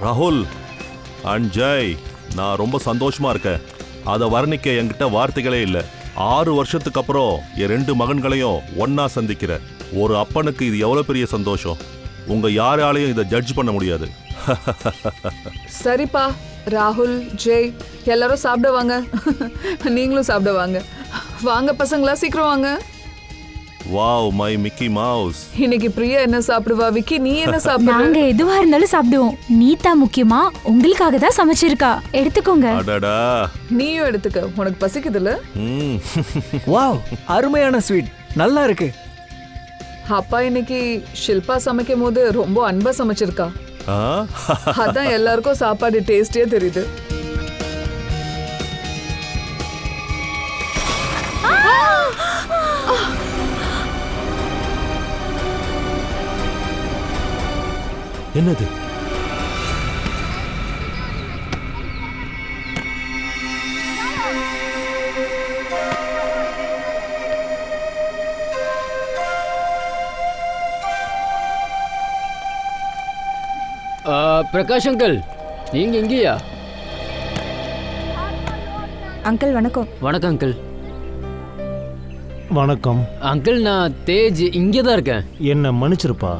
ராகுல் அண்ட் ஜெய், நான் ரொம்ப சந்தோஷமா இருக்கேன். அதை வர்ணிக்க என்கிட்ட வார்த்தைகளே இல்லை. 6 வருஷத்துக்கு அப்புறம் என் 2 மகன்களையும் ஒன்னா சந்திக்கிற ஒரு அப்பனுக்கு இது எவ்வளவு பெரிய சந்தோஷம். உங்க யாராலையும் இதை ஜட்ஜ் பண்ண முடியாது. சரிப்பா, ராகுல், ஜெய் எல்லாரும் சாப்பிட வாங்க. நீங்களும் சாப்பிட வாங்க. வாங்க பசங்களா, சீக்கிரம் வாங்க. Wow my Mickey mouse. இன்னைக்கு பிரியா என்ன சாப்பிடுவா? விக்கி நீ என்ன சாப்பிடுவ? நாங்க எதுவா இருந்தாலும் சாப்பிடுவோம். நீதா முக்கியமா உங்களுக்காக தான் சமைச்சிருக்கா, எடுத்துக்கோங்க. அடடா, நீயும் எடுத்துக்க, உனக்கு பசிக்குதுல. வாவ், அருமையான ஸ்வீட், நல்லா இருக்கு. அப்பா இன்னைக்கு ஷில்பா சமைக்கும் போது ரொம்ப அன்பா சமைச்சிருக்கா. அதான் எல்லாருக்கும் சாப்பாடு டேஸ்டியா தெரியுது. என்னது? பிரகாஷ் அங்கிள், நீங்க எங்கேயா? அங்கிள் வணக்கம். வணக்கம் அங்கிள். வணக்கம் அங்கிள், நான் தேஜ், இங்கே தான் இருக்கேன். என்ன மன்னிச்சிருப்பா,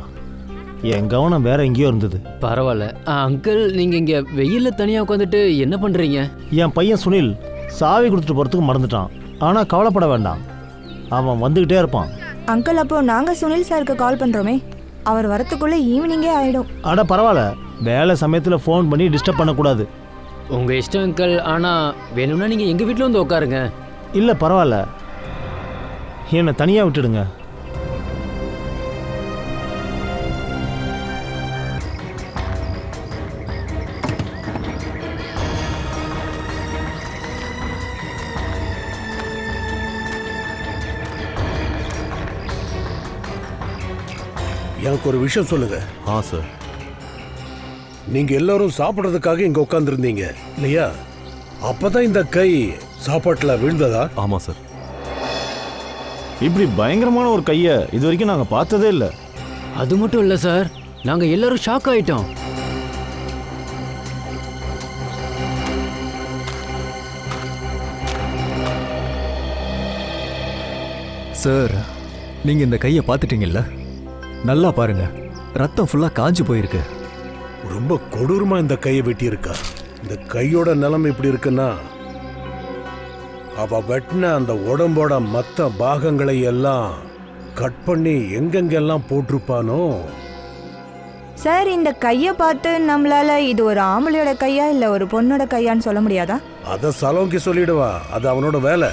என் கவனம் வேற எங்கேயோ இருந்தது. பரவாயில்ல. அங்கிள், நீங்க இங்க வெயில்ல தனியா உட்காந்துட்டு என்ன பண்றீங்க? என் பையன் சுனில் சாவி கொடுத்துட்டு போறதுக்கு மறந்துட்டான். ஆனா கவலைப்பட வேண்டாம், அவன் வந்துகிட்டே இருப்பான். அங்கிள், அப்போ நாங்க சுனில் சாருக்கு கால் பண்றோமே, அவர் வரத்துக்குள்ள ஈவினிங்கே ஆயிடும். அட பரவாயில்ல, வேலை சமயத்துல ஃபோன் பண்ணி டிஸ்டர்ப் பண்ணக்கூடாது. உங்க இஷ்டம் அங்கிள். ஆனா வேணும்னா நீங்க எங்க வீட்டுல வந்து உட்காருங்க. இல்லை பரவாயில்ல, என்னை தனியாக விட்டுடுங்க. எனக்கு ஒரு விஷயம் சொல்லுங்க. சார், நீங்க எல்லாரும் சாப்பிட்றதுக்காக இங்க உட்காந்துருந்தீங்க இல்லையா? அப்பதான் இந்த கை சாப்பாட்டுல விழுந்ததா? ஆமா சார். இப்படி பயங்கரமான ஒரு கையை இது வரைக்கும் நாங்கள் பார்த்ததே இல்லை. அது மட்டும் இல்ல சார், நாங்க எல்லாரும் ஷாக் ஆயிட்டோம். சார், நீங்க இந்த கையை பார்த்துட்டீங்கல்ல, நல்லா பாருங்க, ரத்தம் ஃபுல்லா காஞ்சு போயிருக்கு. ரொம்ப கொடூரமா இந்த கையை வெட்டி இருக்கா. இந்த கையோட நிலைமை இப்படி இருக்குன்னா அவ வெட்டின அந்த உடம்போட மற்ற பாகங்களை எல்லாம் கட் பண்ணி எங்கெங்கெல்லாம் போட்டிருப்பானோ. சார், இந்த கையை பார்த்து நம்மளால இது ஒரு ஆம்பளையோட கையா இல்ல ஒரு பொண்ணோட கையான்னு சொல்ல முடியாதா? அத சலோங்கி சொல்லிடுவா, அது அவனோட வேலை.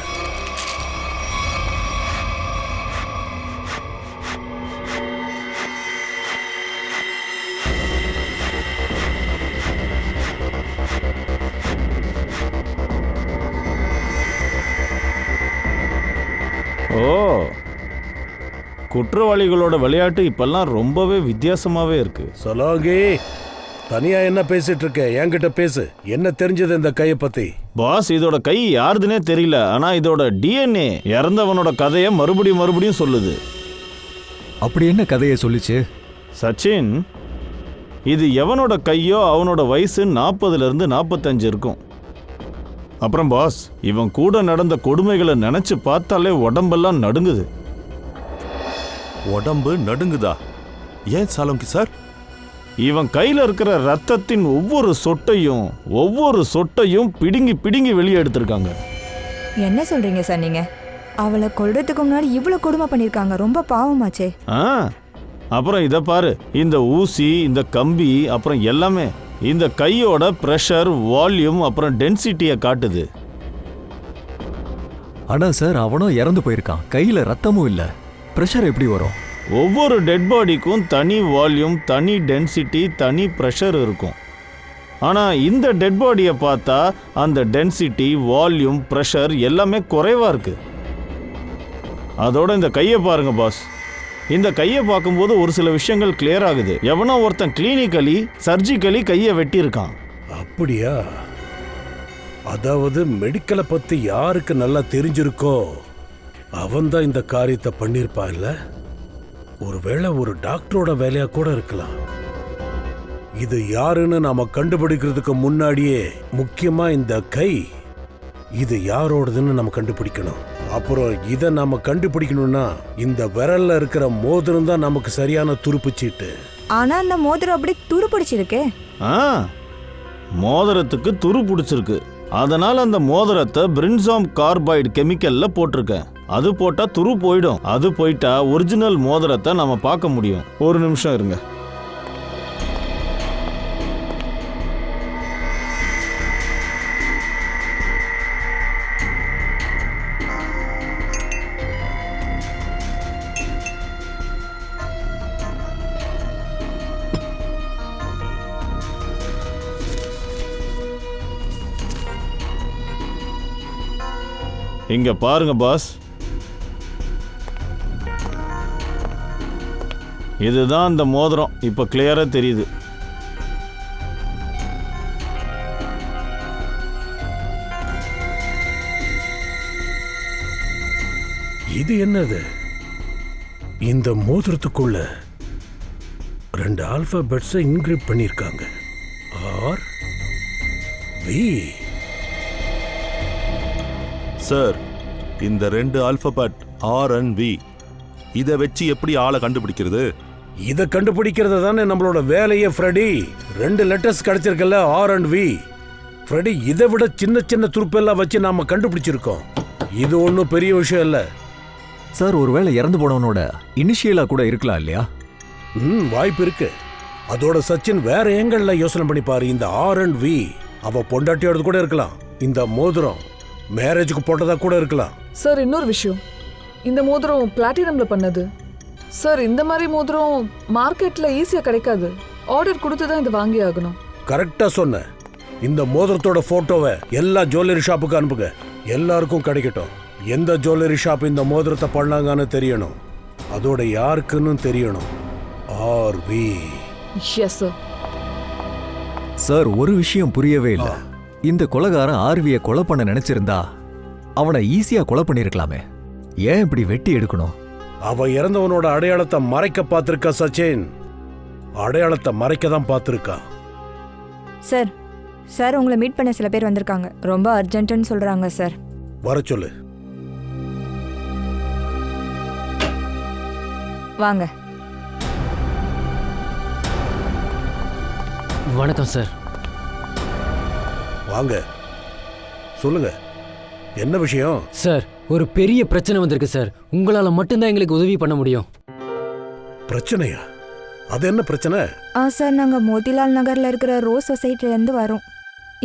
ஓ, குற்றவாளிகளோட விளையாட்டு இப்பெல்லாம் ரொம்பவே வித்தியாசமாவே இருக்கு. சலோங்கி, தனியா என்ன பேசிட்டு இருக்க? என்கிட்ட பேசு. என்ன தெரிஞ்சது இந்த கையை பத்தி? பாஸ், இதோட கை யாருதுன்னே தெரியல, ஆனா இதோட டிஎன்ஏ இறந்தவனோட கதையை மறுபடியும் சொல்லுது. அப்படி என்ன கதையை சொல்லிச்சு? சச்சின், இது எவனோட கையோ அவனோட வயசு 40லேருந்து 45 இருக்கும். அப்புறம் பாஸ், இவன் கூட நடந்த கொடுமைகளை நினைச்சு பார்த்தாலே உடம்பெல்லாம் நடுங்குது. உடம்பு நடுங்குதா? ஏன் சாலோங்கி சார்? இவன் கையில இருக்கிற ரத்தத்தின் ஒவ்வொரு சொட்டையும் பிடுங்கி வெளியே எடுத்திருக்காங்க. என்ன சொல்றீங்க சார் நீங்க? அவளை கொல்றதுக்கு முன்னாடி இவ்வளவு கொடுமை பண்ணிருக்காங்க, ரொம்ப பாவமாச்சே. அப்புறம் இதை பாரு, இந்த ஊசி, இந்த கம்பி, அப்புறம் எல்லாமே இந்த கையோட பிரஷர், வால்யூம், அப்புறம் டென்சிட்டியை காட்டுது. ஆனா சார், அவனும் இறந்து போயிருக்கான், கையில ரத்தமும் இல்ல, பிரஷர் எப்படி வரும்? ஒவ்வொரு டெட் பாடிக்கும் தனி வால்யூம், தனி டென்சிட்டி, தனி பிரஷர் இருக்கும். ஆனால் இந்த டெட் பாடியை பார்த்தா அந்த டென்சிட்டி, வால்யூம், ப்ரெஷர் எல்லாமே குறைவாக இருக்குது. அதோட இந்த கையை பாருங்க பாஸ். இந்த கையை பார்க்கும்போது ஒரு சில விஷயங்கள் கிளியர் ஆகுது. எவனோ ஒருத்தன் கிளினிக்கலி, சர்ஜிக்கலி கையை வெட்டியிருக்கான். அப்படியா? அதாவது மெடிக்கலை பற்றி யாருக்கு நல்லா தெரிஞ்சிருக்கோ அவன்தான் இந்த காரியத்தை பண்ணியிருப்பான். இல்லை, ஒருவேளை ஒரு டாக்டரோட வேலையாக கூட இருக்கலாம். இது யாருன்னு நாம கண்டுபிடிக்கிறதுக்கு முன்னாடியே முக்கியமா இந்த கை இது யாரோடதுன்னு நம்ம கண்டுபிடிக்கணும். அப்புறம் இதை நாம கண்டுபிடிக்கணும்னா இந்த விரல்ல இருக்கிற மோதிரம் தான் நமக்கு சரியான துருப்புச்சீட்டு. ஆனா அந்த மோதிரம் அப்படி துரு பிடிச்சிருக்கே. மோதிரத்துக்கு துரு பிடிச்சிருக்கு. அதனால அந்த மோதிரத்தை பிரின்சாம் கார்பைடு கெமிக்கல்ல போட்டிருக்கேன். அது போட்டா துரு போயிடும். அது போயிட்டா ஒரிஜினல் மோதிரத்தை நம்ம பார்க்க முடியும். ஒரு நிமிஷம் இருங்க. இங்க பாருங்க பாஸ், இதுதான் அந்த மோதிரம். இப்ப கிளியரா தெரியுது. இது என்னது? இந்த மோதிரத்துக்குள்ள 2 ஆல்பாபெட்ஸை இன்கிரிப்ட் பண்ணிருக்காங்க. R we. சார், இந்த 2 ஆல்பபெட் ஆர் அண்ட் வி, இதை வச்சு எப்படி ஆளை கண்டுபிடிக்கிறது? இதை கண்டுபிடிக்கிறது தானே நம்மளோட வேலையே ஃப்ரெடி. 2 லெட்டர்ஸ் கிடைச்சிருக்கல, ஆர் அண்ட் வி. ஃப்ரெடி, இதை விட சின்ன சின்ன துருப்பெல்லாம் வச்சு நாம கண்டுபிடிச்சிருக்கோம். இது ஒன்றும் பெரிய விஷயம் இல்லை சார். ஒருவேளை இறந்து போனவனோட இனிஷியலா கூட இருக்கலாம் இல்லையா? வாய்ப்பு இருக்கு. அதோட சச்சின் வேற ஏங்கல்ல யோசனை பண்ணி பாரு. இந்த ஆர் அண்ட் வி அவ பொண்டாட்டியோட கூட இருக்கலாம். இந்த மோதிரம் மேரேஜுக்கு போட்டதா கூட இருக்கலாம். சார், இன்னொரு விஷயம், இந்த மோதிரம் பிளாட்டினம்ல பண்ணது. சார், இந்த மாதிரி மோதிரம் மார்க்கெட்ல ஈஸியா கிடைக்காது. ஆர்டர் கொடுத்து தான் இதை வாங்கி ஆகணும். கரெக்டா சொன்ன. இந்த மோதிரத்தோட போட்டோவை எல்லா ஜுவல்லரி ஷாப்புக்கு அனுப்புங்க. எல்லாருக்கும் கிடைக்கட்டும். எந்த ஜுவல்லரி ஷாப் இந்த மோதிரத்தை பண்ணாங்கன்னு தெரியணும். அதோட யாருக்குன்னு தெரியணும். R V. S sir. Sir, ஒரு விஷயம் புரியவே இல்லை. இந்த கொலைகாரன் ஆர்வியை கொலை பண்ண நினைச்சிருந்தா அவனை ஈஸியா கொலை பண்ணிருக்கலாமே. ஏன் இப்படி வெட்டி எடுக்கணும்? அவ இறந்தவனோட அடையாளத்தை மறைக்க பார்த்திருக்கா சச்சின். அடையாளத்தை மறைக்க தான் பார்த்திருக்கா. சார், சார் உங்களை மீட் பண்ண சில பேர் வந்திருக்காங்க. ரொம்ப அர்ஜென்ட்னு சொல்றாங்க சார். வர சொல்லு. வாங்க. வணக்கம் சார். வாங்க, சொல்லுங்க, என்ன விஷயம்? சார், ஒரு பெரிய பிரச்சனை வந்திருக்கு சார். உங்களால மட்டும்தான் எங்களுக்கு உதவி பண்ண முடியும். பிரச்சனையா? அது என்ன பிரச்சனை? சார், நாங்கள் மோதிலால் நகரில் இருக்கிற ரோஸ் சொசைட்டிலேருந்து வரோம்.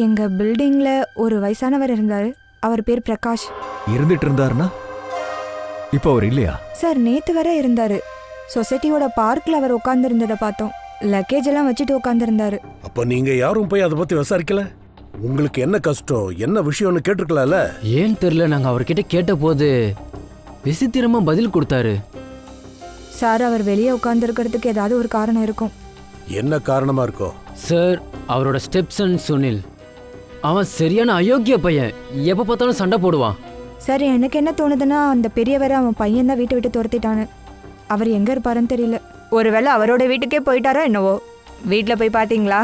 எங்கள் பில்டிங்கில் ஒரு வயசானவர் இருந்தார். அவர் பேர் பிரகாஷ். இருந்துட்டு இருந்தாருன்னா இப்போ அவர் இல்லையா? சார், நேற்று வரை இருந்தார். சொசைட்டியோட பார்க்கில் அவர் உட்காந்துருந்ததை பார்த்தோம். லக்கேஜ் எல்லாம் வச்சுட்டு உட்காந்துருந்தாரு. அப்ப நீங்க யாரும் போய் அதை பத்தி விசாரிக்கல? உங்களுக்கு என்ன கஷ்டம், என்ன விஷயம்னு கேட்டிருக்கலாம்ல? ஏன் தெரியல, நாங்க அவர்கிட்ட கேட்ட போது விசித்திரமா பதில் கொடுத்தாரு. சார், அவர் வெளியே உட்காந்துருக்கிறதுக்கு ஏதாவது ஒரு காரணம் இருக்கும். என்ன காரணமா இருக்கும்? சார், அவரோட ஸ்டெப்சன் சுனில், அவன் சரியான அயோக்கிய பையன். எப்ப பார்த்தாலும் சண்டை போடுவான். சார், எனக்கு என்ன தோணுதுன்னா, அந்த பெரியவரை அவன் பையன் தான் வீட்டை விட்டு துரத்திட்டானு. அவர் எங்க இருப்பாருன்னு தெரியல. ஒருவேளை அவரோட வீட்டுக்கே போயிட்டாரோ என்னவோ. வீட்டில் போய் பார்த்தீங்களா?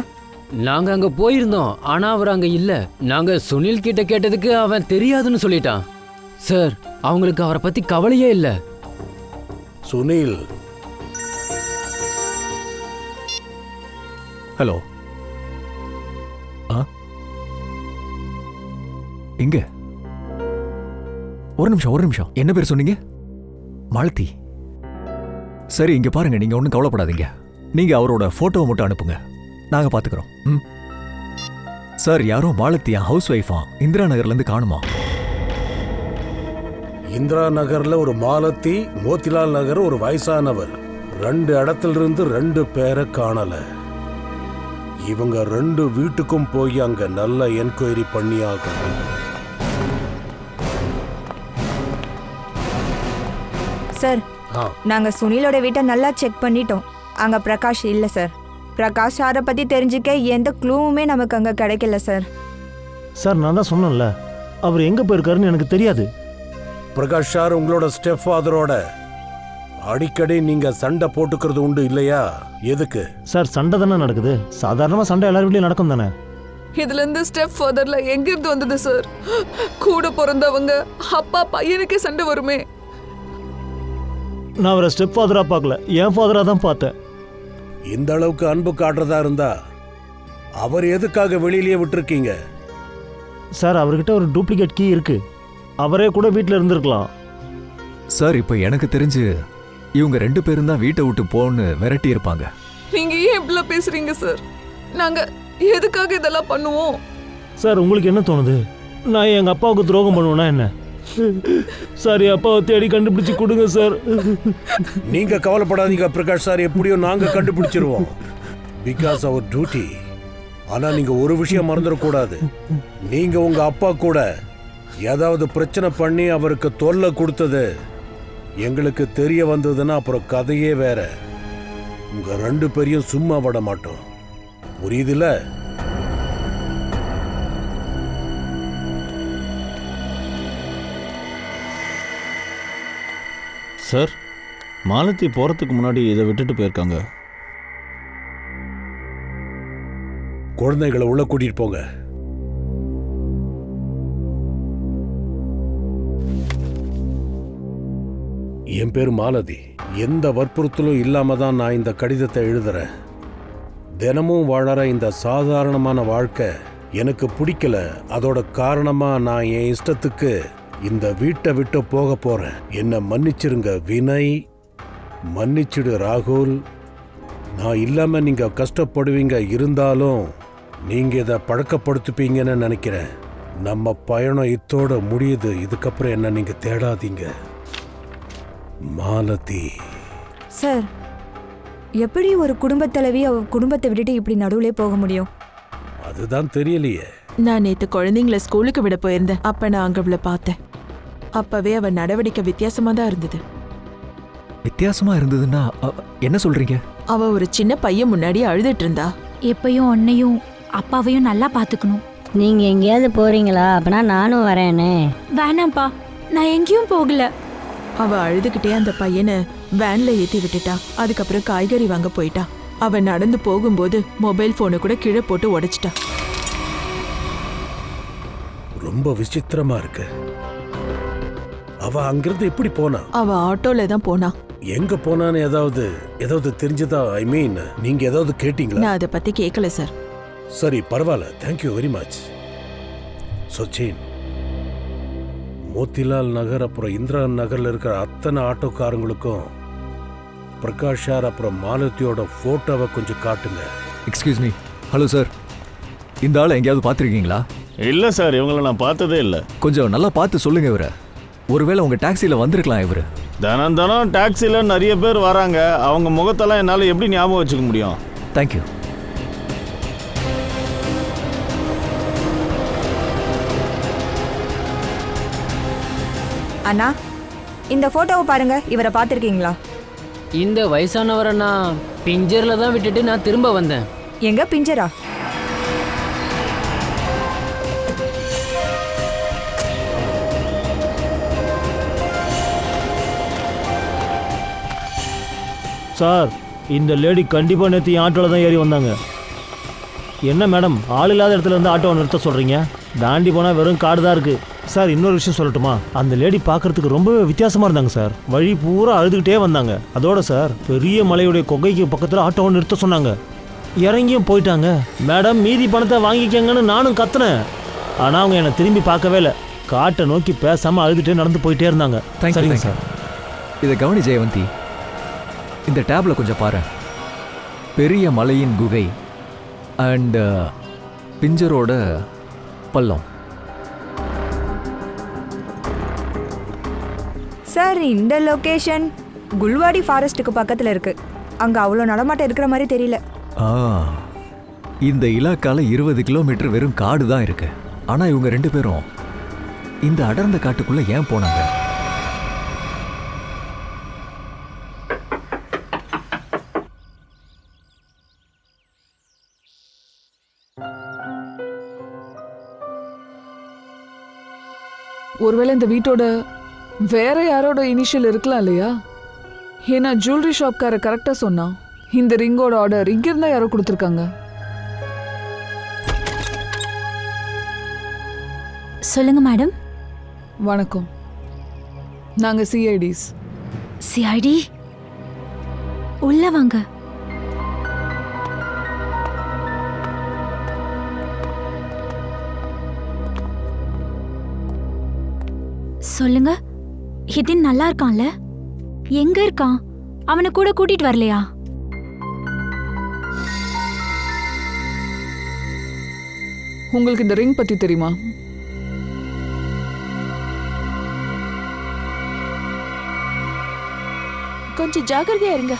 நாங்க அங்க போயிருந்தோம், ஆனா அவர் அங்க இல்ல. நாங்க சுனில் கிட்ட கேட்டதுக்கு அவன் தெரியாதுன்னு சொல்லிட்டான். சார், அவங்களுக்கு அவரை பத்தி கவலையே இல்ல. சுனில். ஹலோ. எங்க? ஒரு நிமிஷம். என்ன பேர் சொன்னீங்க? மாலதி. சரி, இங்க பாருங்க, நீங்க ஒன்றும் கவலைப்படாதீங்க. நீங்க அவரோட போட்டோவை மட்டும் அனுப்புங்க, நாங்க பாத்துக்கிறோம். சார், யாரோ மாலத்தியா ஹவுஸ் ஒய்ஃபா இந்திரா நகர்ல இருந்து காணுமா? இந்திரா நகர்ல ஒரு மாலத்தி, மோதிலால் நகர் ஒரு வயசானவர். 2 இடத்துல இருந்து 2 பேரை காணல. இவங்க 2 வீட்டுக்கும் போய் அங்க நல்ல என்கொயரி பண்ணி ஆகணும். சார், நாங்க சுனிலோட வீட்டை நல்லா செக் பண்ணிட்டோம். அங்க பிரகாஷ் இல்ல சார். பிரகாஷ் சாரை பத்தி தெரிஞ்சுக்க எந்த க்ளூவுமே நமக்கு அங்க கிடைக்கல சார். சார், நான் தான் சொன்னேன்ல, அவர் எங்க போயிருக்காருன்னு எனக்கு தெரியாது. பிரகாஷ் சார் உங்களோட ஸ்டெப் ஃபாதரோட அடிக்கடி நீங்க சண்டை போட்டுக்கிறது உண்டு இல்லையா? எதுக்கு? சார் சண்டை தானே நடக்குது. சாதாரணமாக சண்டை எல்லார் வீட்லையும் நடக்கும் தானே. இதுல இருந்து ஸ்டெப் ஃபர்தர்ல எங்க இருந்து வந்தது சார்? கூட பிறந்தவங்க அப்பா பையனுக்கே சண்டை வருமே. நான் அவரை ஸ்டெப் ஃபாதராக பார்க்கல, என் ஃபாதராக தான் பார்த்தேன். இந்த அளவுக்கு அன்பு காட்டுறதா இருந்தா அவர் எதுக்காக வெளியிலேயே விட்டுருக்கீங்க? சார் அவர்கிட்ட ஒரு டூப்ளிகேட் கீ இருக்கு, அவரே கூட வீட்டில் இருந்திருக்கலாம். சார் இப்போ எனக்கு தெரிஞ்சு இவங்க 2 பேரும் தான் வீட்டை விட்டு போன்னு மிரட்டி இருப்பாங்க. நீங்க ஏன் இப்படிலாம் பேசுறீங்க சார்? நாங்க எதுக்காக இதெல்லாம் பண்ணுவோம்? சார் உங்களுக்கு என்ன தோணுது? நான் எங்கள் அப்பாவுக்கு துரோகம் பண்ணுவேன்னா என்ன? சார் என் அப்பாவை தேடி கண்டுபிடிச்சு கொடுங்க சார். நீங்க கவலைப்படாதீங்க பிரகாஷ் சார், எப்படியோ நாங்க கண்டுபிடிச்சிருவோம். Because our duty. ஆனா நீங்க ஒரு விஷயம் மறந்துடக்கூடாது. நீங்க உங்க அப்பா கூட ஏதாவது பிரச்சனை பண்ணி அவருக்கு தொல்லை கொடுத்தது எங்களுக்கு தெரிய வந்ததுன்னா அப்புறம் கதையே வேற. உங்க 2 பேரையும் சும்மா விட மாட்டோம், புரியுதுல? சார், மாலதி போகிறதுக்கு முன்னாடி இதை விட்டுட்டு போயிருக்காங்க. குழந்தைகளை உள்ள கூட்டிட்டு போங்க. என் பேர் மாலதி. எந்த வற்புறுத்தலும் இல்லாம தான் நான் இந்த கடிதத்தை எழுதுறேன். தினமும் வாழற இந்த சாதாரணமான வாழ்க்கை எனக்கு பிடிக்கல. அதோட காரணமா நான் என் இஷ்டத்துக்கு இந்த வீட்டை விட்டு போக போறேன். என்ன மன்னிச்சிருங்க வினய், மன்னிச்சிடு ராகுல். நான் இல்லாம நீங்க கஷ்டப்படுவீங்க, இருந்தாலும் நீங்க இதை பழக்கப்படுத்துப்பீங்கன்னு நினைக்கிறேன். நம்ம பயணம் இத்தோட முடியுது. இதுக்கப்புறம் என்ன நீங்க தேடாதீங்க. மாலதி. சார் எப்படி ஒரு குடும்பத் தலைவி அவ குடும்பத்தை விட்டுட்டு இப்படி நடுவுலே போக முடியும்? அதுதான் தெரியலையே. நான் நேத்து குழந்தைங்கள ஸ்கூலுக்கு விட போயிருந்தேன். அப்ப நான் அங்க அவளை பார்த்தேன். அப்பவே அவ நடவடிக்கை வித்தியாசமா தான் இருந்தது. வித்தியாசமா இருந்ததுன்னா என்ன சொல்றீங்க? அவ ஒரு சின்ன பையன் முன்னாடி அழுதுட்டு இருந்தா. எப்பயும் உன்னையும் அப்பாவையும் நல்லா பாத்துக்கணும். நீங்க எங்கேயாவது போறீங்களா? அப்பனா நானும் வரேனே. வேணாம்ப்பா, நான் எங்கேயும் போகல. அவ அழுதுகிட்டே அந்த பையனை வேன்ல ஏத்தி விட்டுட்டா. அதுக்கப்புறம் காய்கறி வாங்க போயிட்டா. அவ நடந்து போகும்போது மொபைல் போனை கூட கீழே போட்டு உடைச்சிட்டா. ரொம்ப விசித்திரமா இருக்கு. அவ அங்கிருந்து எப்படி போனா? அவ ஆட்டோல தான் போனா. எங்க போனான்னு ஏதாவது தெரிஞ்சதா? ஐ மீன், நீங்க ஏதாவது கேட்டீங்களா? நான் அதை பத்தி கேட்கல சார். சரி, பரவாயில்ல. Thank you very much. Sachin, Motilal Nagar அப்புறம் இந்திரா நகர்ல இருக்கிற அத்தனை ஆட்டோக்காரங்களுக்கும் பிரகாஷ் சார் அப்புறம் மாலதியோட போட்டோவை கொஞ்சம் காட்டுங்க. Excuse me. ஹலோ சார், இந்த ஆளை எங்கேயாவது பார்த்துருக்கீங்களா? இல்லை சார், இவங்களை நான் பார்த்ததே இல்லை. கொஞ்சம் நல்லா பார்த்து சொல்லுங்க இவரை. ஒருவேளை உங்க டாக்ஸியில் வந்திருக்கலாம் இவர். தினம் டாக்ஸியில் நிறைய பேர் வராங்க. அவங்க முகத்தெல்லாம் என்னால் எப்படி ஞாபகம் வச்சுக்க முடியும்? தேங்க்யூ. அண்ணா, இந்த போட்டோவை பாருங்க. இவரை பார்த்துருக்கீங்களா? இந்த வயசானவரை நான் பிஞ்சரில் தான் விட்டுட்டு நான் திரும்ப வந்தேன். எங்க பிஞ்சரா? சார் இந்த லேடி கண்டிப்பாக நேற்று என் ஆட்டோவில் தான் ஏறி வந்தாங்க. என்ன மேடம், ஆள் இல்லாத இடத்துல இருந்து ஆட்டோவை நிறுத்த சொல்கிறீங்க? தாண்டி போனால் வெறும் காடு தான் இருக்குது. சார் இன்னொரு விஷயம் சொல்லட்டுமா? அந்த லேடி பார்க்கறதுக்கு ரொம்பவே வித்தியாசமாக இருந்தாங்க சார். வழி பூரா அழுதுகிட்டே வந்தாங்க. அதோட சார் பெரிய மலையுடைய கொகைக்கு பக்கத்தில் ஆட்டோவை நிறுத்த சொன்னாங்க. இறங்கியும் போயிட்டாங்க. மேடம் மீதி பணத்தை வாங்கிக்கங்கன்னு நானும் கத்துனேன். ஆனால் அவங்க என்னை திரும்பி பார்க்கவே இல்லை. காட்டை நோக்கி பேசாமல் அழுதுகிட்டே நடந்து போயிட்டே இருந்தாங்க. சரிங்க சார். இதை கவனி ஜெயவந்தி. இந்த டேப்ல கொஞ்சம் பாரு. பெரிய மலையின் குகை அண்ட் பிஞ்சரோட பள்ளம். சார் இந்த லொகேஷன் குல்வாடி ஃபாரஸ்ட்டுக்கு பக்கத்தில் இருக்கு. அங்கே அவ்வளோ நடமாட்டம் இருக்கிற மாதிரி தெரியல. இந்த இலாக்கால 20 கிலோமீட்டர் வெறும் காடு தான் இருக்கு. ஆனா இவங்க 2 பேரும் இந்த அடர்ந்த காட்டுக்குள்ள ஏன் போனாங்க? ஒருவேளை இந்த வீட்டோட வேற யாரோட இனிஷியல் இருக்கலாம் இல்லையா? ஏன்னா ஜுவல்லரி ஷாப்கார கரெக்டா சொன்னான். இந்த ரிங்கோட ஆர்டர் இங்க இருந்தா யாரோ கொடுத்துருக்காங்க. சொல்லுங்க மேடம். வணக்கம், நாங்க சிஐடிஸ். சிஐடி உள்ள வாங்க. சொல்லுங்க, ஹிதின் நல்லா இருக்கான்ல? எங்க இருக்கான்? அவனை கூட கூட்டிட்டு வரலையா? உங்களுக்கு இந்த ரிங் பத்தி தெரியுமா? கொஞ்சம் ஜாகிரதையா இருங்க.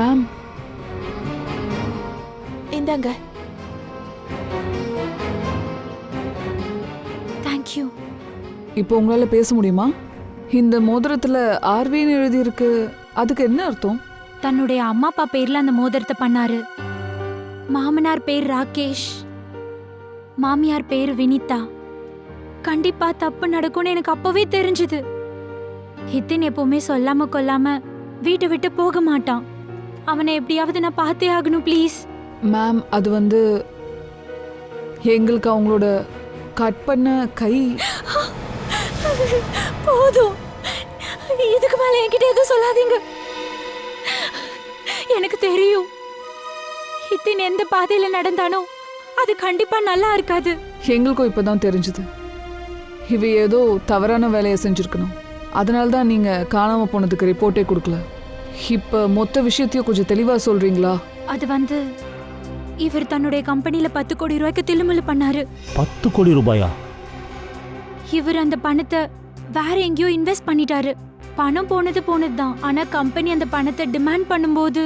மேம், இந்தாங்க. தேங்க்யூ. இப்போ உங்களால பேச முடியுமா? இந்த மோதிரத்துல ஆர்வின்னு எழுதி இருக்கு, அதுக்கு என்ன அர்த்தம்? தன்னுடைய அம்மா அப்பா பேர்ல அந்த மோதிரத்தை பண்ணாரு. மாமனார் பேர் ராகேஷ், மாமியார் பேர் வினிதா. கண்டிப்பா தப்பு நடக்கும்னு எனக்கு அப்பவே தெரிஞ்சது. ஹித்தின் எப்பவுமே சொல்லாம கொல்லாம வீட்டை விட்டு போக மாட்டான். அவனை எப்படியாவது நான் பார்த்தே ஆகணும் ப்ளீஸ். மேம், அது வந்து எங்களுக்கு அவங்களோட கட் பண்ண கை. போதும், இதுக்கு மேல என்கிட்ட எதுவும் சொல்லாதீங்க. எனக்கு தெரியும் ஹித்தின் எந்த பாதையில நடந்தானோ அது கண்டிப்பா நல்லா இருக்காது. எங்களுக்கும் இப்பதான் தெரிஞ்சது. இவ ஏதோ தவறான வேலையை செஞ்சிருக்கணும். அதனால தான் நீங்க காணாம போனதுக்கு ரிப்போர்ட்டே கொடுக்கல. இப்ப மொத்த விஷயத்தையும் கொஞ்சம் தெளிவா சொல்றீங்களா? அது வந்து இவர் தன்னுடைய கம்பெனில 10 கோடி ரூபாய்க்கு தில்லுமுல்லு பண்ணாரு. 10 கோடி ரூபாயா? இவர் அந்த பணத்தை வேற எங்கேயோ இன்வெஸ்ட் பண்ணிட்டாரு. பணம் போனது போனதுதான். ஆனா கம்பெனி அந்த பணத்தை டிமாண்ட் பண்ணும்போது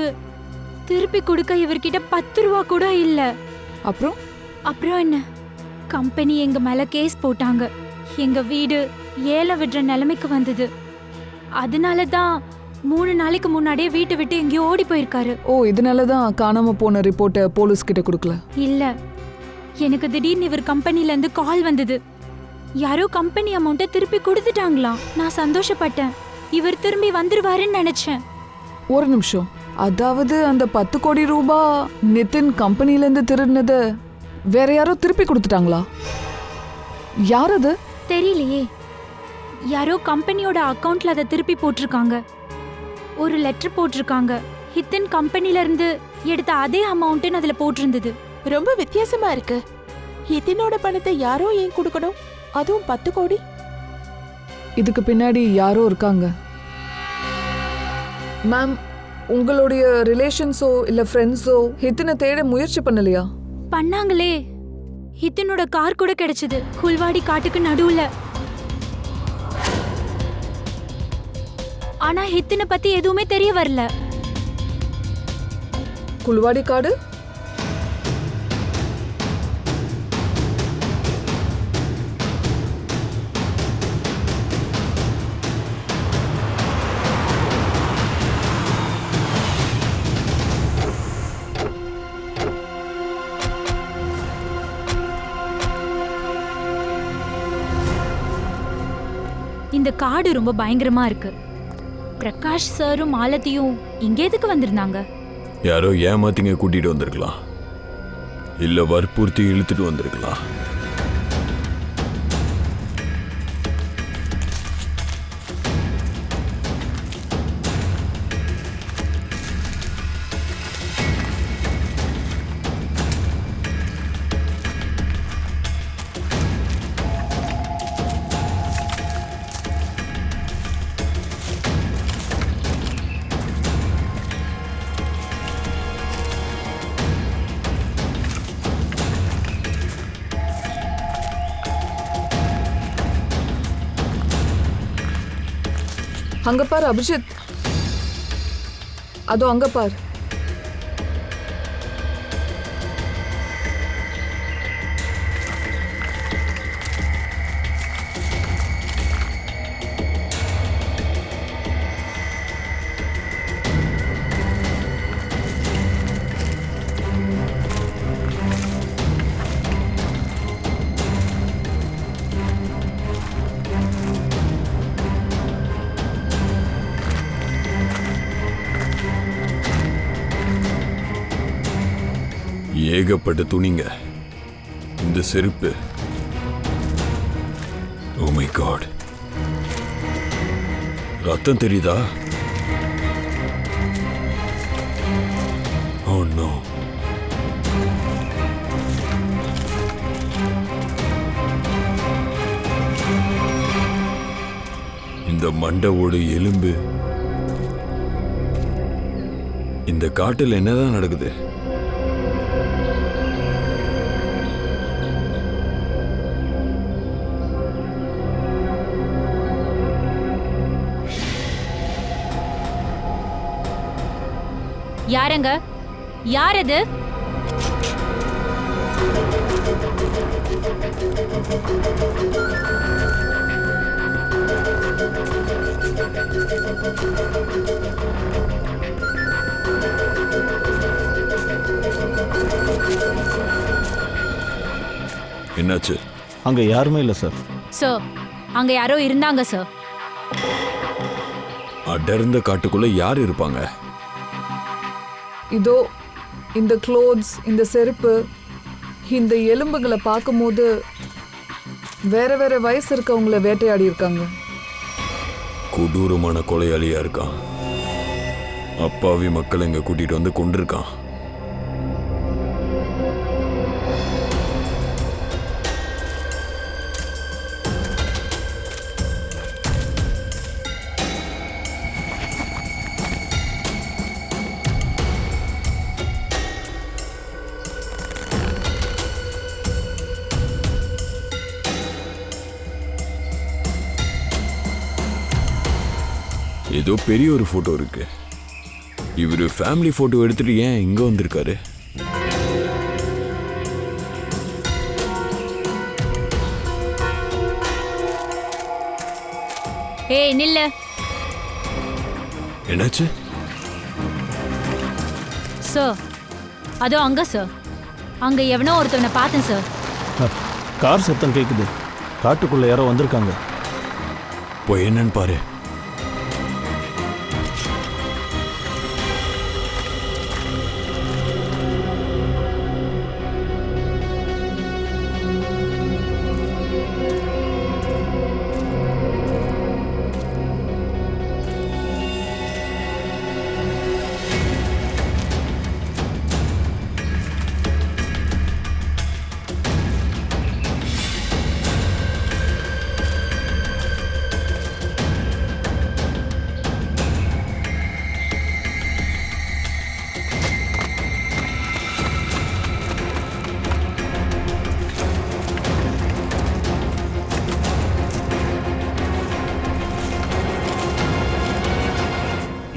திருப்பி கொடுக்க இவர்கிட்ட 10 ரூபா கூட இல்ல. அப்புறம் என்ன, கம்பெனி எங்க மேல கேஸ் போட்டாங்க. எங்க வீடு ஏல விடுற நிலைமைக்கு வந்தது. அதனால தான் 3 நாளைக்கு முன்னாடியே வீட்டை விட்டு எங்கேயோ ஓடி போயிருக்காரு. ஓ, இதனாலதான் காணாம போன ரிப்போர்ட்டை போலீஸ் கிட்ட கொடுக்கல? இல்ல, எனக்கு திடீர்னு இவர் கம்பெனில இருந்து கால் வந்தது. யாரோ கம்பெனி அமௌண்ட்டை திருப்பி கொடுத்துட்டாங்களாம். நான் சந்தோஷப்பட்டேன். இவர் திரும்பி வந்துருவாருன்னு நினைச்சேன். ஒரு நிமிஷம், அதாவது அந்த 10 கோடி ரூபாய் நிதின் கம்பெனில இருந்து திருடினத வேற யாரோ திருப்பி கொடுத்துட்டாங்களா? யார் அது? தெரியலையே. யாரோ கம்பெனியோட அக்கவுண்ட்ல அதை திருப்பி போட்டிருக்காங்க. ஒரு லெட்டர் போட்டிருக்காங்க. ஹித்தின் கம்பெனில இருந்து எடுத்த அதே அமௌண்ட்னு அதுல போட்டிருந்தது. ரொம்ப வித்தியாசமா இருக்கு. ஹிதினோட பணத்தை யாரோ ஏன் கொடுக்கணும்? அதுவும் 10 கோடி. இதுக்கு பின்னாடி யாரோ இருக்காங்க. மேம், உங்களுடைய ரிலேஷன்ஸோ இல்ல ஃப்ரெண்ட்ஸோ ஹித்தினை தேட முயற்சி பண்ணலையா? பண்ணாங்களே. ஹித்தினோட கார் கூட கிடைச்சது குல்வாடி காட்டுக்கு நடுவுல. ஆனா ஹித்தினை பத்தி எதுவுமே தெரிய வரல. குல்வாடி காடு? இந்த காடு ரொம்ப பயங்கரமா இருக்கு. பிரகாஷ் சாரும் மாலத்தியும் இங்க எதுக்கு வந்திருந்தாங்க? யாரோ ஏமாத்திங்க கூட்டிட்டு வந்திருக்கலாம், இல்ல வற்புறுத்தி இழுத்துட்டு வந்திருக்கலாம். அங்க பாரு அபிஜித், அதோ அங்க பாரு. ஏகப்பட்ட துணிங்க, இந்த செருப்பு. ஓ மை காட், ரத்தம் தெரியுதா? Oh no. இந்த மண்டவோட எலும்பு. இந்த காட்டில் என்னதான் நடக்குது? யாரங்க? யார் அது? என்னாச்சு? அங்க யாருமே இல்லை சார். சார், அங்க யாரோ இருந்தாங்க சார். அடர்ந்த காட்டுக்குள்ள யார் இருப்பாங்க? இதோ இந்த க்ளோத்ஸ், இந்த செருப்பு, இந்த எலும்புகளை பார்க்கும்போது வேற வேற வயசு இருக்கவங்கள வேட்டையாடி இருக்காங்க. கொடூரமான கொலையாளியா இருக்கான். அப்பாவி மக்களை இங்க கூட்டிட்டு வந்து கொண்டிருக்கான். ஏதோ பெரிய ஒரு போட்டோ இருக்கு. இவரு ஃபேமிலி போட்டோ எடுத்துட்டு ஏன் இங்க வந்திருக்காரு? ஏய் நில்லு. என்னாச்சு? சார், அதோ அங்க சார். அங்க எவனோ ஒருத்தவனை பார்த்தேன் சார். கார் சத்தம் கேட்குது. காட்டுக்குள்ள யாரோ வந்திருக்காங்க. போய் என்னன்னு பாரு.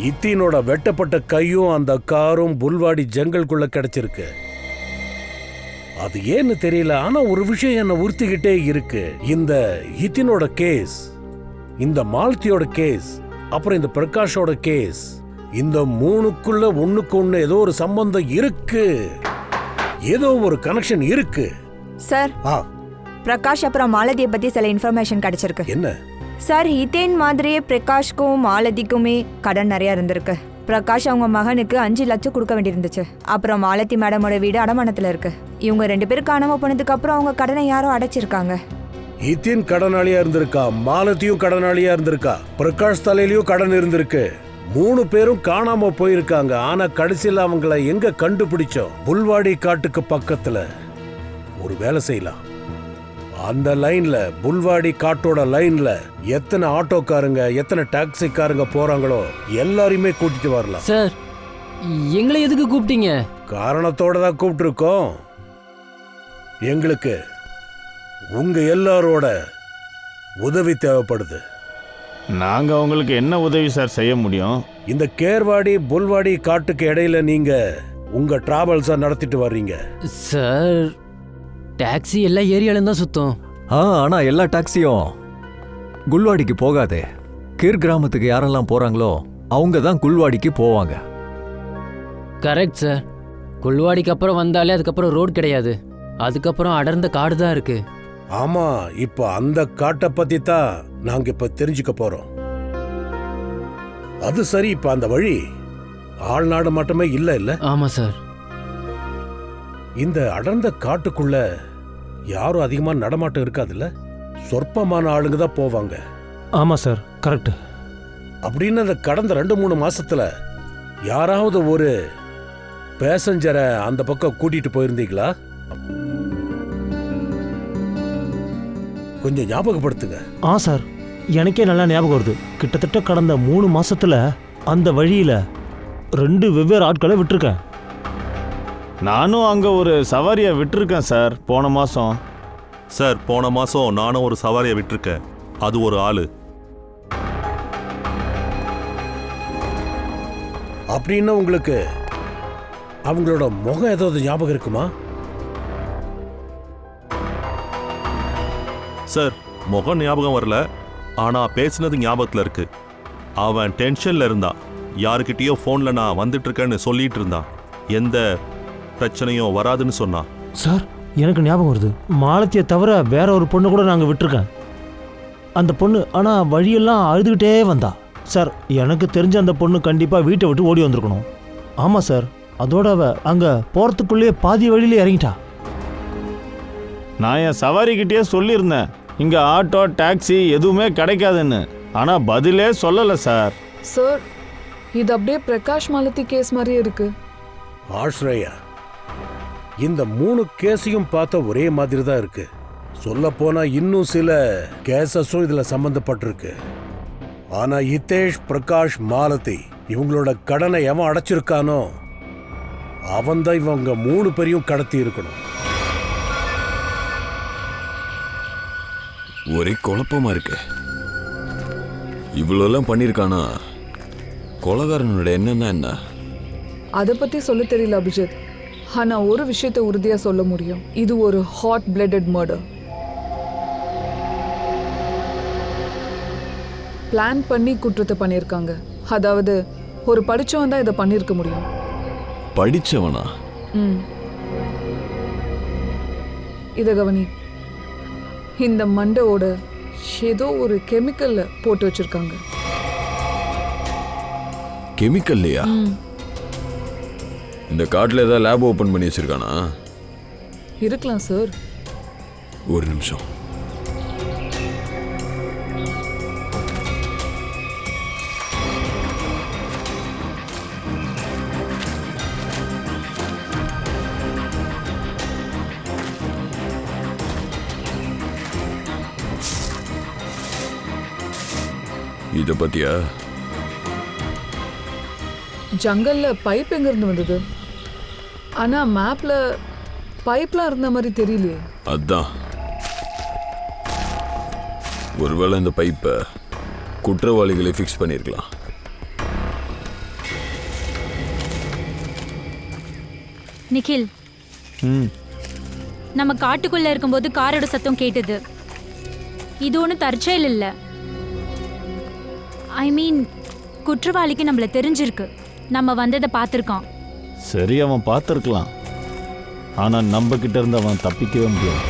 இத்தீனோட வெட்டப்பட்ட கையும் அந்த காரும் புல்வாடி ஜங்கல்குள்ள கிடைச்சிருக்கு. அது ஏன்னு தெரியல, ஆனா ஒரு விஷயம் என்ன உறுத்திக்கிட்டே இருக்கு. இந்த இத்தினோட கேஸ், இந்த மாலத்தியோட கேஸ், அப்புறம் இந்த பிரகாஷோட கேஸ், இந்த மூணுக்குள்ள ஒண்ணுக்கு ஒண்ணு ஏதோ ஒரு சம்பந்தம் இருக்கு. ஏதோ ஒரு கனெக்ஷன் இருக்கு. சார், பிரகாஷ் அப்புறம் மாலதியை பத்தி சில இன்ஃபர்மேஷன் கிடைச்சிருக்கு. என்ன சார்? ஹிதேன் மாதிரியே பிரகாஷ்க்கும் மாலதிக்குமே கடன் நிறைய இருந்திருக்கு. பிரகாஷ் அவங்க மகனுக்கு 5 லட்சம் கொடுக்க வேண்டியிருந்துச்சு. அப்புறம் மாலதி மேடமோட வீடு அடமானத்துல இருக்கு. இவங்க 2 பேரும் காணாம போனதுக்கு அப்புறம் அவங்க கடனை யாரோ அடைச்சிருக்காங்க. ஹிதேன் கடனாளியா இருந்திருக்கா, மாலதியும் கடனாளியா இருந்திருக்கா, பிரகாஷ் தலையிலயும் கடன் இருந்திருக்கு. 3 பேரும் காணாம போயிருக்காங்க. ஆனா கடைசியில் அவங்கள எங்க கண்டுபிடிச்சோம்? புல்வாடி காட்டுக்கு பக்கத்துல ஒரு வேலை செய்யலாம். அந்த லைன்ல, புல்வாடி காட்டோட லைன்ல எத்தனை ஆட்டோக்காரங்க, எத்தனை டாக்ஸிக்காரங்க போறாங்களோ எல்லாரையுமே கூட்டிட்டு வரலாம். சார், எங்களை எதுக்கு கூப்பிட்டீங்க? காரணத்தோட தான் கூப்பிட்டுருக்கோம். எங்களுக்கு உங்க எல்லாரோட உதவி தேவைப்படுது. நாங்க உங்களுக்கு என்ன உதவி சார் செய்ய முடியும்? இந்த கேர்வாடி புல்வாடி காட்டுக்கு இடையில நீங்க உங்க டிராவல்ஸை நடத்திட்டு வர்றீங்க. சார், டாக்ஸி எல்லா ஏரியாலும் தான் சுத்தம். ஆனா எல்லா டாக்ஸியும் குல்வாடிக்கு போகாதே. கீர் கிராமத்துக்கு யாரெல்லாம் போறாங்களோ அவங்க தான் குல்வாடிக்கு போவாங்க. Correct sir. குல்வாடிக்கு அப்புறம் வந்தாலே அதுக்கப்புறம் ரோடு கிடையாது. அதுக்கப்புறம் அடர்ந்த காடு தான் இருக்கு. ஆமா, இப்ப அந்த காட்டை பத்தி தான் நாங்க இப்ப தெரிஞ்சுக்க போறோம். அது சரி, இப்ப அந்த வழி ஆள்நாடு மட்டுமே இல்ல. ஆமா சார். இந்த அடர்ந்த காட்டுக்குள்ள யாரும் அதிகமா நடமாட்டம் இருக்காதுல்ல, சொற்பமான ஆளுங்க தான் போவாங்க. ஆமாம் சார், கரெக்டு. அப்படின்னு அந்த கடந்த 2-3 மாசத்துல யாராவது ஒரு பேசஞ்சரை அந்த பக்கம் கூட்டிட்டு போயிருந்தீங்களா? கொஞ்சம் ஞாபகப்படுத்துங்க. சார், எனக்கே நல்லா ஞாபகம் வருது. கிட்டத்தட்ட கடந்த 3 மாசத்துல அந்த வழியில 2 வெவ்வேறு ஆட்களை விட்டுருக்கேன். நானும் அங்கே ஒரு சவாரியை விட்டுருக்கேன் சார் போன மாதம். சார், போன மாசம் நானும் ஒரு சவாரியை விட்டிருக்கேன். அது ஒரு ஆளு. அப்படின்னு உங்களுக்கு அவங்களோட முகம் ஏதாவது ஞாபகம் இருக்குமா? சார், முகம் ஞாபகம் வரல, ஆனா பேசினது ஞாபகத்தில் இருக்கு. அவன் டென்ஷன்ல இருந்தான். யாருக்கிட்டேயோ ஃபோன்ல நான் வந்துட்டு இருக்கேன்னு சொல்லிட்டு இருந்தான். எந்த பிரச்சனையும் வராதுன்னு சொன்னான். சார், எனக்கு ஞாபகம் வருது. மாலத்தியை தவிர வேற ஒரு பொண்ணு கூட நாங்கள் விட்டுருக்கேன். அந்த பொண்ணு ஆனால் வழியெல்லாம் அழுதுகிட்டே வந்தா. சார், எனக்கு தெரிஞ்ச அந்த பொண்ணு கண்டிப்பாக வீட்டை விட்டு ஓடி வந்திருக்கணும். ஆமாம் சார், அதோட அவ அங்கே போகிறதுக்குள்ளேயே பாதி வழியிலே இறங்கிட்டா. நான் என் சவாரிக்கிட்டே சொல்லியிருந்தேன் இங்கே ஆட்டோ டாக்ஸி எதுவுமே கிடைக்காதுன்னு. ஆனால் பதிலே சொல்லலை சார். சார், இது அப்படியே பிரகாஷ் மாலதி கேஸ் மாதிரியே இருக்கு. ஆஷ்ரயா, இந்த 3 கேஸையும் பார்த்த ஒரே மாதிரி தான் இருக்கு. சொல்ல போனா இன்னும் சில கேசஸும் இதுல சம்பந்தப்பட்டிருக்கு. ஆனா ஹிதேஷ், பிரகாஷ், மாலதி இவங்களோட கடனை எவன் அடைச்சிருக்கானோ அவன் தான் இவங்க 3 பேரையும் கடத்தி இருக்கணும். ஒரே குழப்பமா இருக்கு. இவ்வளோலாம் பண்ணியிருக்கானா? கொலகாரனோட என்னன்னா என்ன? அதை பத்தி சொல்ல தெரியல அபிஜித். ஆனா ஒரு விஷயத்தை உறுதியா சொல்ல முடியும். இது ஒரு ஹாட் பிளட்டட் மர்டர். பிளான் பண்ணி குற்றத்தை பண்ணியிருக்காங்க. அதாவது ஒரு படிச்சவன் தான் இதை பண்ணியிருக்க முடியும். படிச்சவனா? இதை கவனி. இந்த மண்டையோட ஏதோ ஒரு கெமிக்கல்ல போட்டு வச்சிருக்காங்க. கெமிக்கல்லையா? இந்த காட்டில் ஏதாவது லேப் ஓப்பன் பண்ணி வச்சிருக்கானா? இருக்கலாம் சார். ஒரு நிமிஷம். இத பத்தியா? ஜங்கல்ல பைப் எங்க இருந்து வந்தது? ஆனா மேப்ல பைப்லாம் இருந்த மாதிரி தெரியலையே. அதான், ஒருவேளை இந்த பைப்பை குற்றவாளிகளை ஃபிக்ஸ் பண்ணிருக்கலாம். நிகில், நம்ம காட்டுக்குள்ள இருக்கும்போது காரோட சத்தம் கேட்டது. இது ஒன்றும் தற்செயல் இல்லை. ஐ மீன், குற்றவாளிக்கு நம்மள தெரிஞ்சிருக்கு. நம்ம வந்ததை பார்த்துருக்கான். சரி, அவன் பார்த்துருக்கலாம். ஆனால் நம்ம கிட்ட இருந்து அவன் தப்பிக்கவே முடியாது.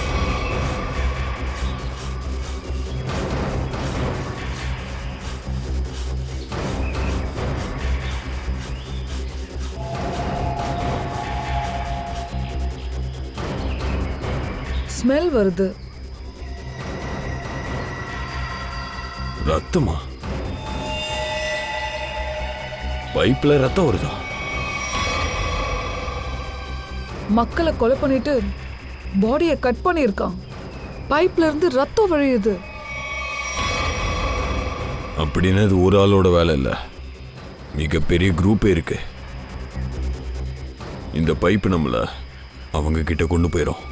ஸ்மெல் வருது. ரத்தமா? பைப்ல ரத்தம் வருதா? மக்களை கொலை பண்ணிட்டு பாடியை கட் பண்ணியிருக்கான். பைப்ல இருந்து ரத்தம் வழியுது. அப்படின்னு இது ஒரு ஆளோட வேலை இல்லை, மிகப்பெரிய குரூப்பே இருக்கு. இந்த பைப்பு நம்மள அவங்க கிட்ட கொண்டு போயிடும்.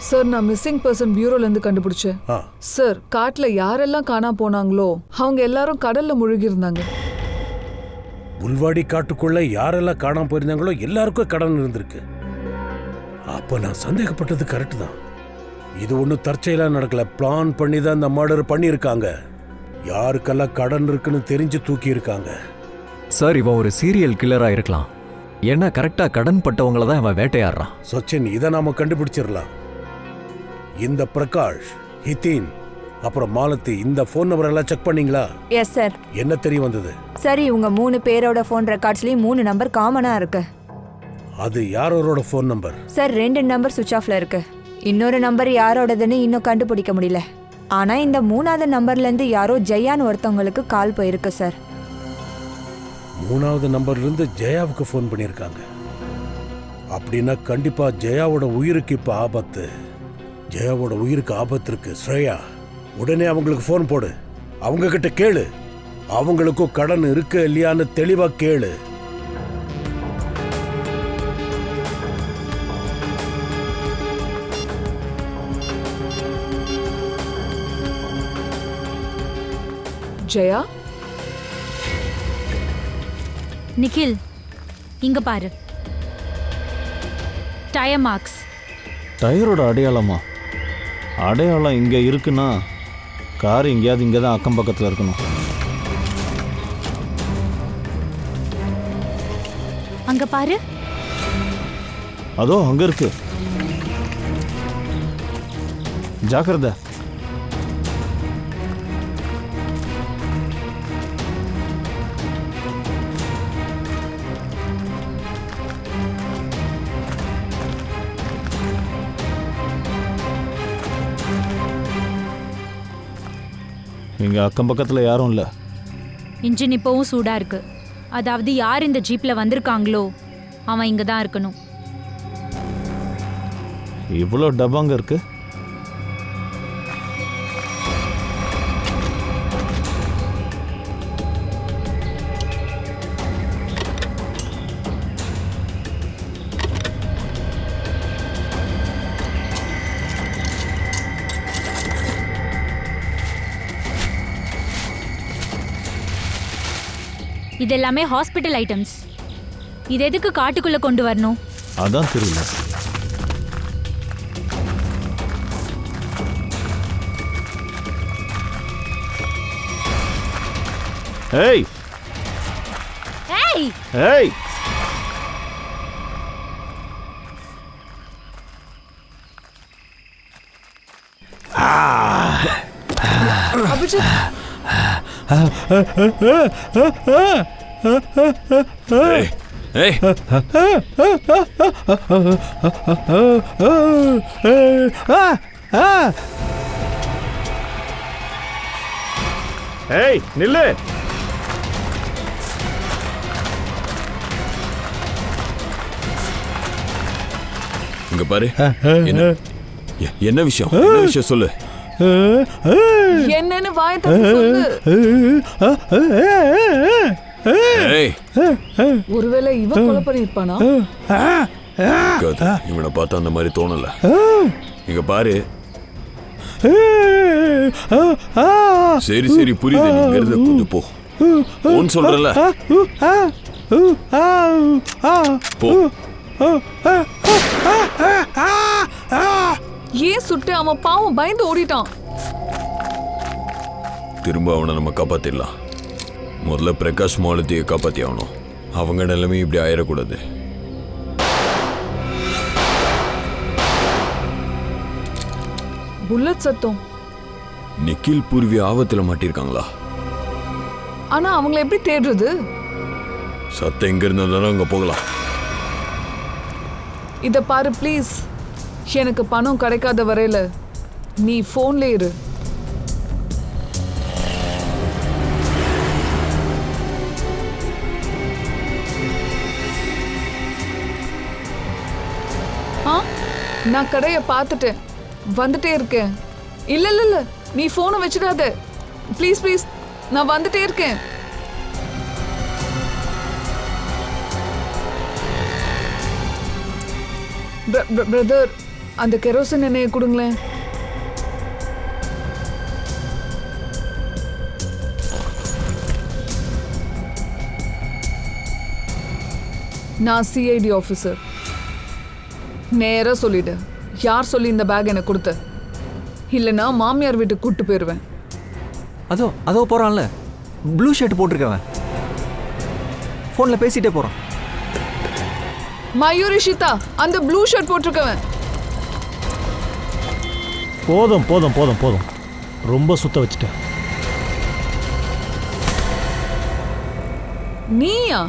சார், நான் மிஸ்ஸிங் பர்சன் பியூரோல இருந்து கண்டுபிடிச்சேன். சார், காட்டுல யாரெல்லாம் காணாம போனாங்களோ அவங்க எல்லாரும் கடல்ல முழுகி இருந்தாங்க. புல்வாடி காட்டுக்குள்ள யாரெல்லாம் காணாம போயிருந்தாங்களோ எல்லாருக்கும் கடன் இருந்திருக்கு. அப்ப நான் சந்தேகப்பட்டது கரெக்ட் தான். இது ஒன்றும் தற்செயலா நடக்கல. பிளான் பண்ணி தான் இந்த மர்டர் பண்ணியிருக்காங்க. யாருக்கெல்லாம் கடன் இருக்குன்னு தெரிஞ்சு தூக்கி இருக்காங்க. சார், இவன் ஒரு சீரியல் கில்லரா இருக்கலாம். ஏன்னா கரெக்டா கடன் பட்டவங்கள தான் இவன் வேட்டையாடுறான். சச்சின், இதை நாம கண்டுபிடிச்சிடலாம். இந்த பிரகாஷ், ஹிதேன், அப்புறம் மாலதி, இந்த ஃபோன் நம்பர் எல்லாம் செக் பண்ணீங்களா? Yes sir. என்ன தெரிய வந்தது? சரி, இவங்க 3 பேரோட ஃபோன் ரெக்கார்ட்ஸ்லயும் 3 நம்பர் காமனா இருக்கு. அது யாரோட ஃபோன் நம்பர்? சார் 2 நம்பர் சுவிட்ச் ஆஃப்ல இருக்கு. இன்னொரு நம்பர் யாரோடதுன்னு இன்னும் கண்டுபிடிக்க முடியல. ஆனா இந்த 3வது நம்பர்ல இருந்து யாரோ ஜெயான்னு ஒருத்தவங்களுக்கு கால் போயிருக்கு சார். 3வது நம்பர்ல இருந்து ஜெயாவுக்கு ஃபோன் பண்ணியிருக்காங்க. அப்படின்னா கண்டிப்பா ஜெயாவோட உயிருக்கு இப்ப ஆபத்து. ஜெயாவோட உயிருக்கு ஆபத்து இருக்கு. ஸ்ரேயா, உடனே அவங்களுக்கு ஃபோன் போடு. அவங்க கிட்ட கேளு, அவங்களுக்கும் கடன் இருக்கு இல்லையான்னு தெளிவா கேளு. ஜெயா, நிக்கில் இங்க பாரு, டயர் மார்க்ஸ். டயரோட அடையாளமா? அடையாளம் இங்கே இருக்குன்னா கார் எங்கேயாவது இங்கே தான் அக்கம் பக்கத்தில் இருக்கணும். அங்க பாரு, அதோ அங்கே இருக்கு. ஜாக்கிரதை. இங்கே அக்கம் பக்கத்தில் யாரும் இல்லை. இன்ஜின் இப்போவும் சூடா இருக்கு. அதாவது யார் இந்த ஜீப்ல வந்திருக்காங்களோ அவன் இங்க தான் இருக்கணும். இவ்வளோ டப்பாங்க இருக்கு. இது எல்லாமே ஹாஸ்பிட்டல் ஐட்டம்ஸ். இது எதுக்கு காட்டுக்குள்ள கொண்டு வரணும்? அதான் தெரியல. ஏய் ஏய் ஏய், அபிஜித், ஏய் ஏய் நில்லு. இங்க பாரு. என்ன விஷயம்? என்ன விஷயம் சொல்லு. என்னன்னு வாய திறந்து சொல்லு. ஏய், ஒருவேளை இவன் கொலை பண்ணிருப்பானா? இவனை பார்த்தா அந்த மாதிரி தோணல. இங்க பாரு. சரி சரி புரியுது. நீங்க இருந்து கொஞ்சம் போ. போன்னு சொல்றல. போ. ஏன் சுட்டு? அவன் பாவம் பயந்து ஓடிட்டான். திரும்ப அவனை நம்ம காப்பாத்திடலாம். முதல்ல பிரகாஷ் மாலத்தியை காப்பாத்தி ஆகணும். அவங்க நிலைமை இப்படி ஆயிடக்கூடாது. புல்லட் சத்தம். நிக்கில் பூர்வி ஆபத்துல மாட்டிருக்காங்களா? ஆனா அவங்கள எப்படி தேடுறது? சத்தம் எங்க இருந்தாலும் அங்க போகலாம். இத பாரு ப்ளீஸ். எனக்கு பணம் கிடைக்காத வரையில நீ போன்ல இரு. நான் கடையை பார்த்துட்டேன், வந்துட்டே இருக்கேன். இல்ல இல்ல இல்ல, நீ போனை வச்சிடாத ப்ளீஸ் ப்ளீஸ். நான் வந்துட்டே இருக்கேன். பிரதர், அந்த கெரோசின் எண்ணெயை கொடுங்களேன். நான் சிஐடி ஆஃபீஸர். நேரா சொல்லிடு, யார் சொல்லி இந்த பேக் எனக்கு கொடுத்த? இல்லைன்னா மாமியார் வீட்டுக்கு கூட்டு போயிடுவேன். அதோ போறான்ல, ப்ளூ ஷர்ட் போட்டிருக்கவன், ஃபோனில் பேசிட்டே போறான். மயூரி ஷிதா, அந்த ப்ளூ ஷர்ட் போட்டிருக்கவன். போதும் போதும் போதும் போதும், ரொம்ப சுத்த வச்சுட்டேன். நீயா?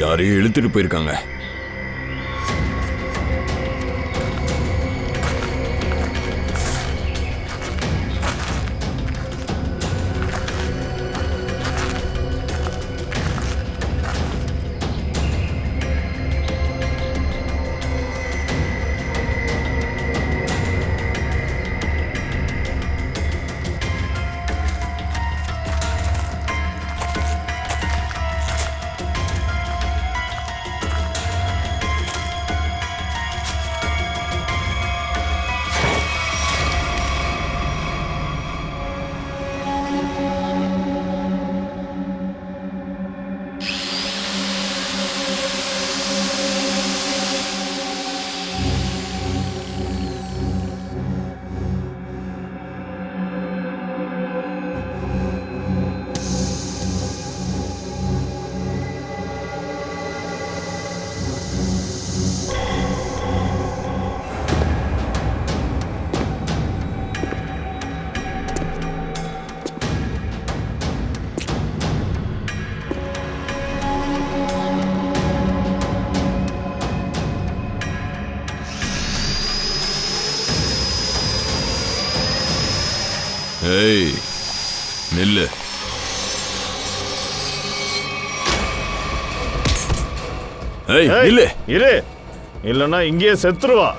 யாரையும் இழுத்துட்டு போயிருக்காங்க. ஏய் நில்லு. ஏய் நில்லு. இரு, இல்லைன்னா இங்கேயே செத்துருவா.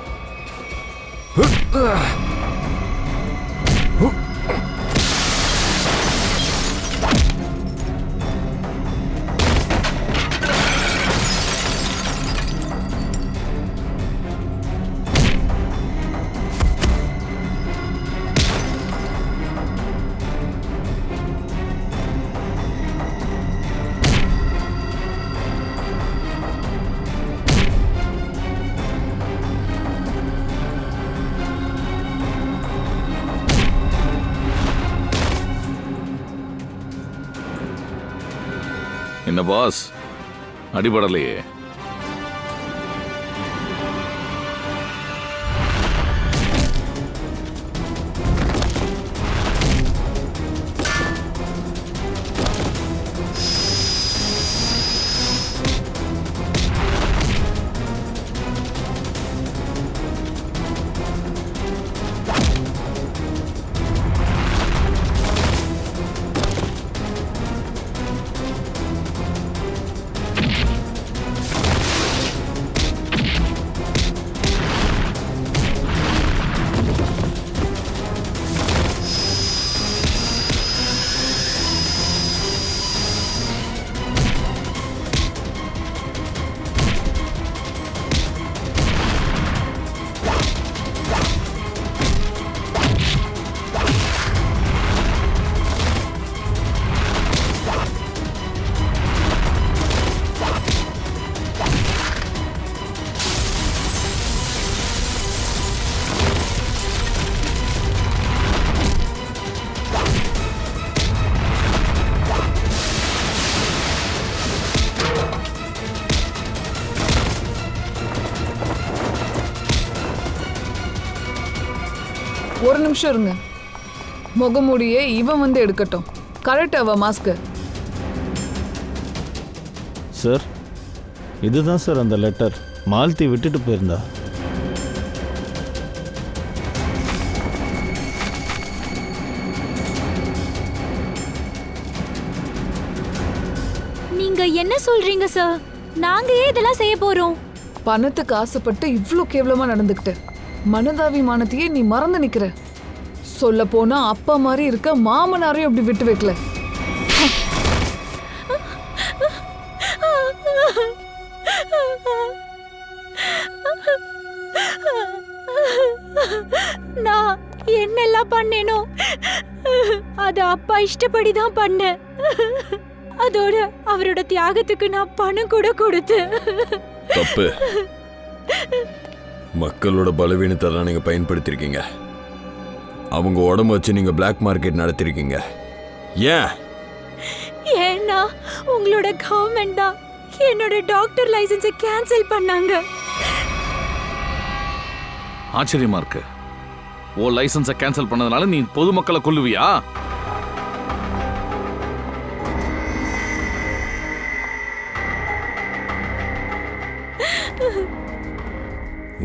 என்ன பாஸ், அடிபடலையே? ஒரு நிமிஷம் இருங்க. முகமூடியே இவன் வந்து எடுக்கட்டும். கரெக்ட் அவ மாஸ்க்கு. சார், இதுதான் சார் அந்த லெட்டர். மாலதி விட்டுட்டு போயிருந்தா. நீங்க என்ன சொல்றீங்க சார்? நாங்க ஏன் இதெல்லாம் செய்ய போறோம்? பணத்துக்கு ஆசைப்பட்டு இவ்ளோ கேவலமா நடந்துக்கிட்ட மனதாபிமானத்தையே நீ மறந்து நிக்கிற. சொல்ல போனா அப்பா மாதிரி இருக்க மாமனாரையும் அப்படி விட்டு வைக்கல. நான் என்னெல்லாம் பண்ணேனோ அது அப்பா இஷ்டப்படிதான் பண்ணேன். அதோட அவரோட தியாகத்துக்கு நான் பணம் கூட கொடுத்தேன். தப்பு. மக்களோட பலவீனத்தெல்லாம் நீங்க பயன்படுத்திருக்கீங்க. அவங்க உடம்பு வச்சு நீங்க பிளாக் மார்க்கெட் நடத்திருக்கீங்க. ஏன்? ஏன்னா உங்களோட கவர்மெண்ட் தான் என்னோட டாக்டர் லைசன்ஸை கேன்சல் பண்ணாங்க. ஆச்சரியமா இருக்கு. ஓ லைசன்ஸை கேன்சல் பண்ணதுனால நீ பொதுமக்களை கொல்லுவியா?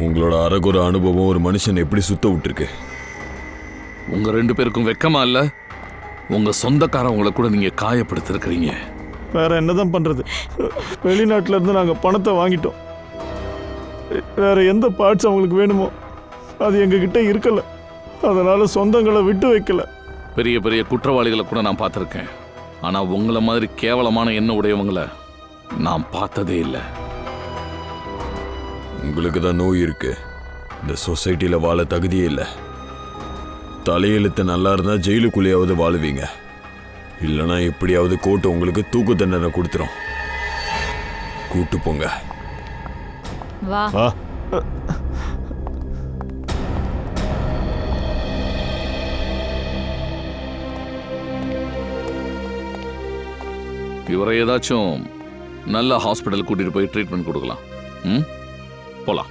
உங்களோட அரகுற அனுபவம் ஒரு மனுஷன் எப்படி சுத்த விட்டுருக்கு. உங்க 2 பேருக்கும் வெக்கமா இல்ல? உங்க சொந்தக்காரவங்களை கூட நீங்க காயப்படுத்திருக்கிறீங்க. வேற என்னதான் பண்றது? வெளிநாட்டுல இருந்து நாங்க பணத்தை வாங்கிட்டோம். வேற எந்த பார்ட்ஸ் அவங்களுக்கு வேணுமோ அது எங்ககிட்ட இருக்கல. அதனால சொந்தங்களை விட்டு வைக்கல. பெரிய பெரிய குற்றவாளிகளை கூட நான் பார்த்துருக்கேன். ஆனா உங்களை மாதிரி கேவலமான எண்ணம் உடையவங்களை நான் பார்த்ததே இல்லை. உங்களுக்கு தான் நோய் இருக்கு. இந்த சொசைட்டியில் வாழ தகுதியே இல்லை. தலையெழுத்து நல்லா இருந்தா ஜெயிலுக்குள்ளேயாவது வாழுவீங்க. இல்லைனா எப்படியாவது கோர்ட்டு உங்களுக்கு தூக்கு தண்டனை கொடுத்துரும். கூட்டு போங்க. வா. இவரை ஏதாச்சும் நல்ல ஹாஸ்பிட்டல் கூட்டிட்டு போய் ட்ரீட்மெண்ட் கொடுக்கலாம். போலாம்.